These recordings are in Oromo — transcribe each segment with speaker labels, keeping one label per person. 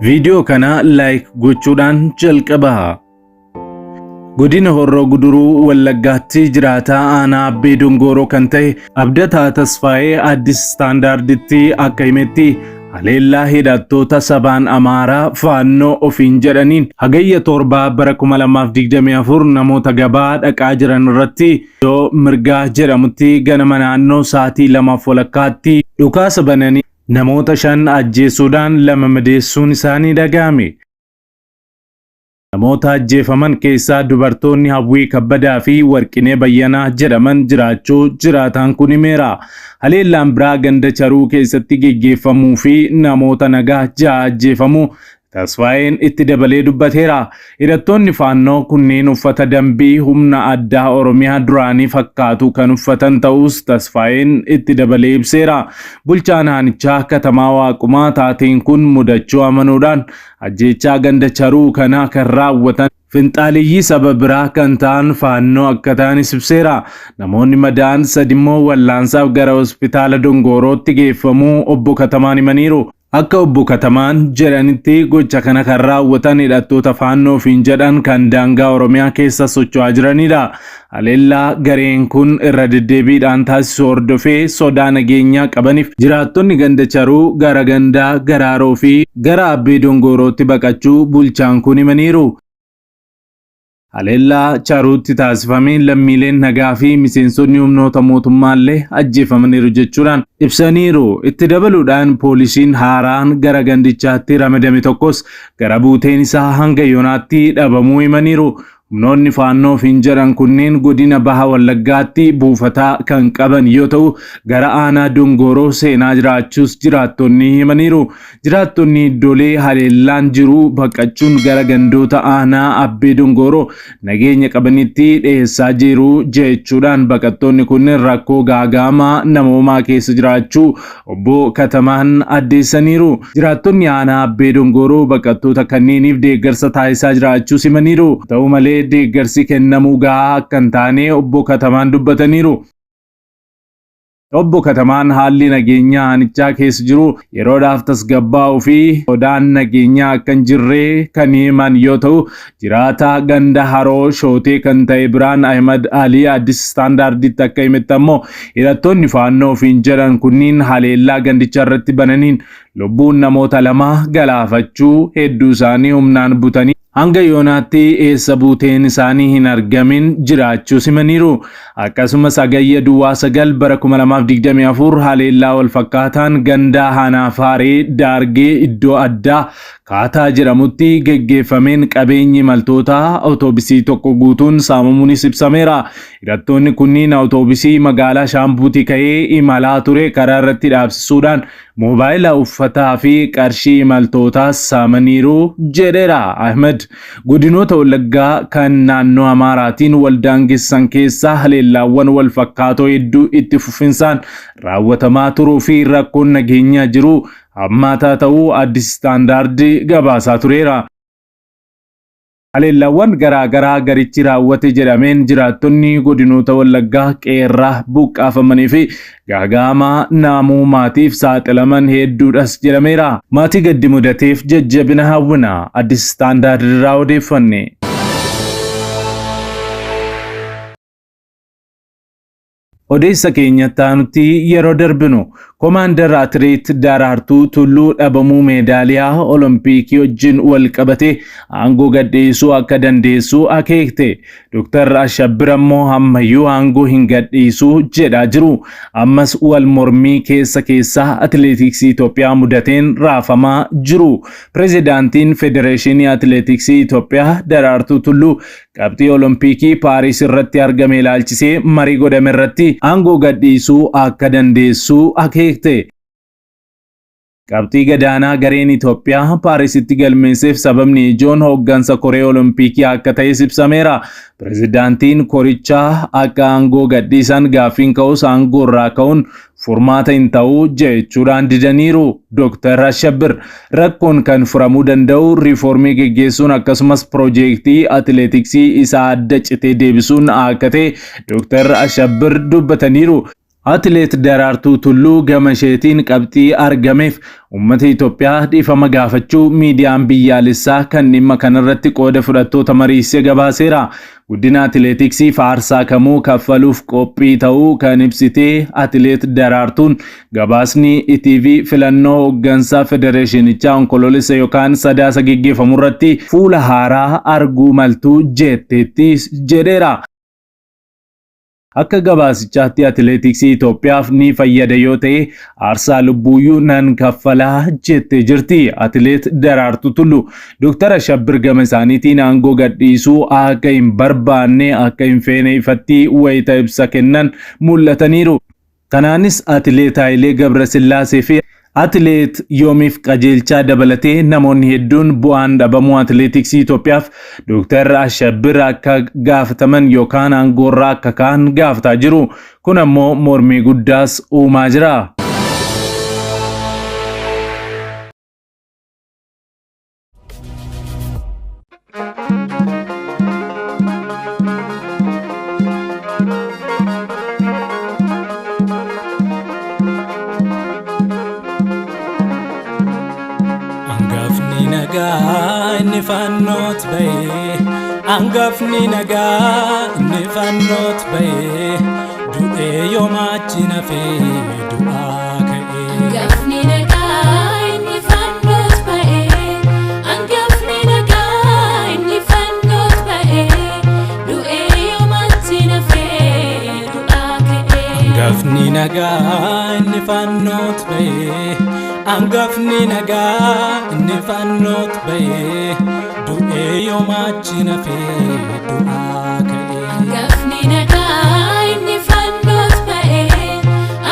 Speaker 1: Video kana like gochuudhaan jalqabaa. Godina Horroo Guduruu Wallaggaatti jiraata aanaa Abbee Dongoroo kan ta'e Abdataa Tasfaayee Addis Standarditti akka himetti haleellaa hidhattoota sabaan Amaaraa Faannoo ofiin jedhaniin hagayya 7 bara 2024 namoota gabaa dhaqaa jiran irratti yoo mirgaa jedhamutti ganama naannoo sa'aatii 2:00 dhukaasa bananii namoota 5 ajjeesuudhaan 2 madeessuun isaanii dhaga'ame. Namoota ajjeefaman keessaa dubartoonni Hawwii Kabbadaa fi Warqinee Bayyanaa jedhaman jiraachuu jiraataan kun himeera. Haleellaan biraa ganda Charuu keessatti geggeeffamuu fi namoota nagaa 6 ajjeefamuu Tasfaayeen itti dabalee dubbateera. Hidhattoonni Faannoo kunneen uffata dambii humna addaa Oromiyaa duraanii fakkaatu kan uffatan ta'us Tasfaayeen itti dabalee ibseera. Bulchaan aanichaa Katamaa Waaqumaa taateen kun mudachuu amanuudhaan ajjeechaa ganda Charuu kana kan raawwatan finxaaliyyii saba biraa kan ta'an Faannoo akka ta'an ibseera. Namoonni madaan 3 immoo wallaansaaf gara hospitaala Dongorootti geeffamuu obbo Katamaan himaniiru. Akka obbo Katamaan jedhanitti gocha kana kan raawwatan hidhattoota Faannoo ofiin jedhan kan daangaa Oromiyaa keessa socho'aa jiranidha. Haleellaa gareen kun irra deddeebiidhaan taasisu hordofee sodaa nageenyaa qabaniif jiraattonni ganda Charuu gara gandaa Garaaroo fi gara Abbee Dongorootti baqachuu bulchaan kun himaniiru. Haleellaa Charuutti taasifameen lammiileen nagaa fi miseensonni humnoota mootummaallee ajjeefamaniiru jechuudhaan ibsaniiru. Itti dabaluudhaan poolisiin haaraan gara gandichaatti ramadame tokkos gara buuteen isaa hanga yoonaatti dhabamuu himaniiru. Humnoonni Faannoo ofiin jedhan kunneen godina Baha Wallaggaatti buufataa kan qaban yoo ta'u gara aanaa Dongoroo seenaa jiraachuus jiraattonni himaniiru. Jiraattonni iddoolee haleellaan jiru baqachuun gara gandoota aanaa Abbee Dongoroo nageenya qabanitti dhiyeessaa jiru jechuudhaan baqattoonni kunneen rakkoo gaagaamaa namoomaa keessa jiraachuu obbo Katamaan addeessaniiru. Jiraattonni aanaa Abbee Dongoroo baqattoota kanneeniif deeggarsa taasisaa jiraachuu himaniiru. Ta'u malee deeggarsi kennamuu gahaa akka hin taane obbo Katamaan dubbataniiru. Obbo Katamaan haalli nageenyaa aanichaa keessa jiru yeroodhaaf tasgabbaa'uu fi sodaan nageenyaa akka hin jirre kan himan yoo ta'u jiraata ganda Haroo Shootee kan ta'e Biraan Ahmad Alii Addis Standarditti akka himetti ammoo hidhattoonni Faannoo ofiin jedhan kunniin haleellaa gandicha irratti bananiin lubbuun namoota 2 galaafachuu hedduu isaanii humnaan butanii hanga yoonaatti eessa buuteen isaanii hin argamin jiraachuu himaniiru. Akkasumas hagayya 9 bara 2024 haleellaa wal fakkaataan ganda Hanaafaaree Daargee iddoo addaa Kaataa jedhamutti geggeeffameen qabeenyi imaltootaa awutoobisii tokko guutuun saamamuunis ibsameera. Hidhattoonni kunniin awutoobisii magaalaa Shaambuutii ka'ee imalaa ture karaa irratti dhaabsisuudhaan moobaayila uffataa fi qarshii imaltootaas saamaniiru jedheera. Ahmed godinoota Wallaggaa kan naannoo Amaaraatiin waldaangessan keessaa haleellaawwan wal fakkaatoo hedduu itti fufinsaan raawwatamaa turuu fi rakkoon nageenyaa jiru hammaataa ta'uu Addis Standard gabaasaa tureera. Haleellaawwan garaagaraa garichi raawwate jedhameen jiraattonni godinoota Wallaggaa qeerraa buqqaafamanii fi gaagaamaa namoomaatiif saaxilaman hedduudhas jedhameera. Maatii gaddi mudateef jajjabina hawwina. Addis Standard irraa odeeffanne. Odeessa keenyatti aanutti yeroo darbinu Commander Atileet Daraartuu Tulluu dhabamuu meedaaliyaa Olompikii wajjin wal qabate aangoo gadhiisuu akka dandeessu akeekte. Dr. Ashabbir ammoo ammayyuu aangoo hin gadhiisuu jedhaa jiru. Ammas wal mormii keessa atileetiksii Itoophiyaa mudateen raafamaa jiru. Pirezidaantiin Federeeshinii Atileetiksii Itoophiyaa Daraartuu Tulluu qabxii Olompikii Paaris irratti argame ilaalchisee marii godhame irratti aangoo gadhiisuu akka dandeessu akeekte. Qabxii gadaanaa gareen Itoophiyaa Paarisitti galmeesseef sababni ijoon hooggansa Koree Olompikii akka ta'es ibsameera. Pirezidaantiin korichaa akka aangoo gadhiisan gaaffiin ka'us aangoo irraa ka'uun furmaata hin ta'u jechuudhaan didaniiru. Dr. Ashabbir rakkoon kan furamuu danda'u riiformii geggeessuun akkasumas piroojeektii atileetiksii isaa adda citee deebisuun akka ta'e Dr. Ashabbir dubbataniiru. atileet Daraartuu Tulluu gamasheetiin qabxii argameef uummata Itoophiyaa dhiifama gaafachuu miidiyaan biyyaalessaa kan dhimma kanarratti qooda fudhattoota mariisee gabaaseera. Guddina atileetiksii faarsaa kamuu kaffaluuf qophii ta'uu kan ibsite atileet Daraartuun gabaasni ETV filannoo hooggansaa federeeshinichaa onkoloolessa yookaan sadaasa geggeeffamu irratti fuula haaraa arguu maltuu jetteetti jedheera. Akka gabaasichaatti atileetiksii Itoophiyaaf ni fayyada yoo ta'e aarsaa lubbuuyyuu nan kaffalaa jettee jirti. Atileet Daraartuu Tulluu Dr. Ashabbir gama isaaniitiin aangoo gadhiisuu akka hin barbaanne akka hin feene ifatti wayita ibsa kennan mul'ataniiru. Kanaanis atileet Hayilee Gabrasillaasee fi atileet Yoomiif Qajeelchaa dabalatee namoonni hedduun bu'aan dhabamuu atileetiksii Itoophiyaaf Dr. Ashabbir akka gaafataman yookaan aangoorraa akka kaan gaafataa jiru. Kun ammoo mormii guddaas uumaa jira.
Speaker 2: Nifannot bae angafni naga nifannot bae du'e yoomachina fe du'a ka'e angafni naga nifannot bae angafni naga nifannot bae du'e yoomachina fe du'a ka'e angafni naga nifannot bae angafni naga nifannot bae du'e yoomachina fe du'a ka'e angafni naga nifannot bae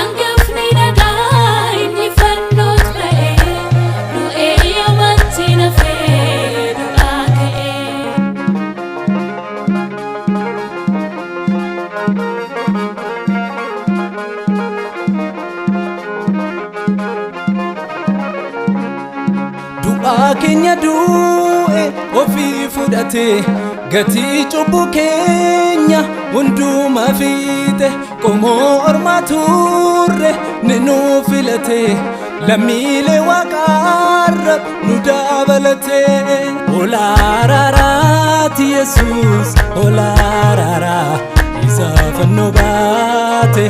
Speaker 2: angafni naga nifannot bae du'e yoomachina fe du'a ka'e Kenya du'e ofii fudhate gatii cubbuu keenya hunduma fiite qomoo ormaa turre ni nu filate lammiilee waaqarra nu dabalate olaaraaraati Yesuus olaaraara isa fannoo baate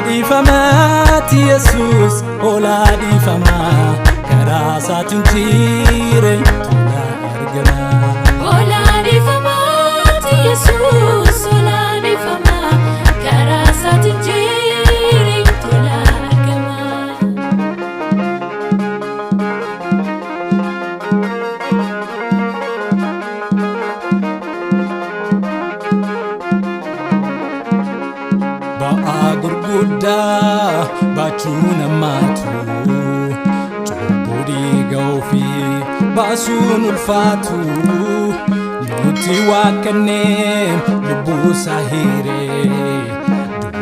Speaker 2: Oladifamati Yesus oladifama karasatun jire tula argama oladifamati Yesus oladifama karasatun jire tula argama gurgudda baachuun ammaatu cubbuu gaufi baasuun ulfaatu nuti waaqanneen lubbuu saahiree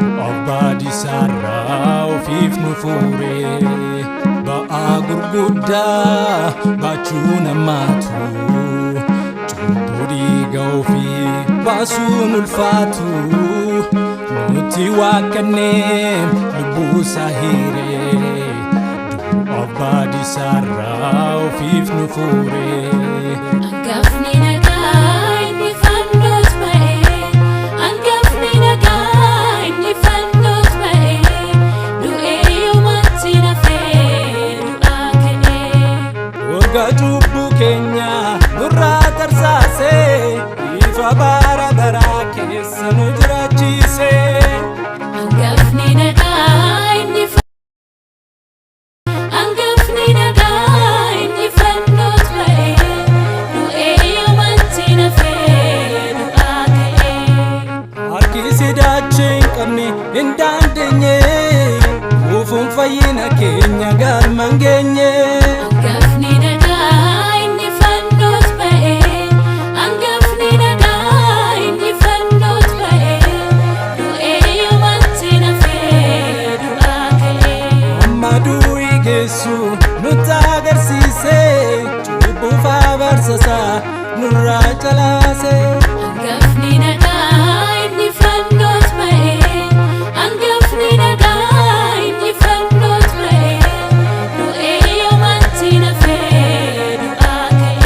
Speaker 2: du'aaf baadisaarraa ofiif nu fuuree ba'aa gurgudda baachuun ammaatu cubbuu gaufi baasuun ulfaatu nuti waaqanneen lubbuu saahiree du'aaf baadisaarraa ofiif nu fuuree angafni nagaa nifannot bae angafni nagaa nifannot bae du'e yoomachina fe du'a ka'e waggaa cubbuu keenya nurraa tarsaase ifa bara baraa keessa nu jiraachise angafni nagaa nifannot bae du'e yoomachina fe du'a ka'e harki sidaachee hin qabne hin dandeenye nuufuun fayyina keenya galma hin geenye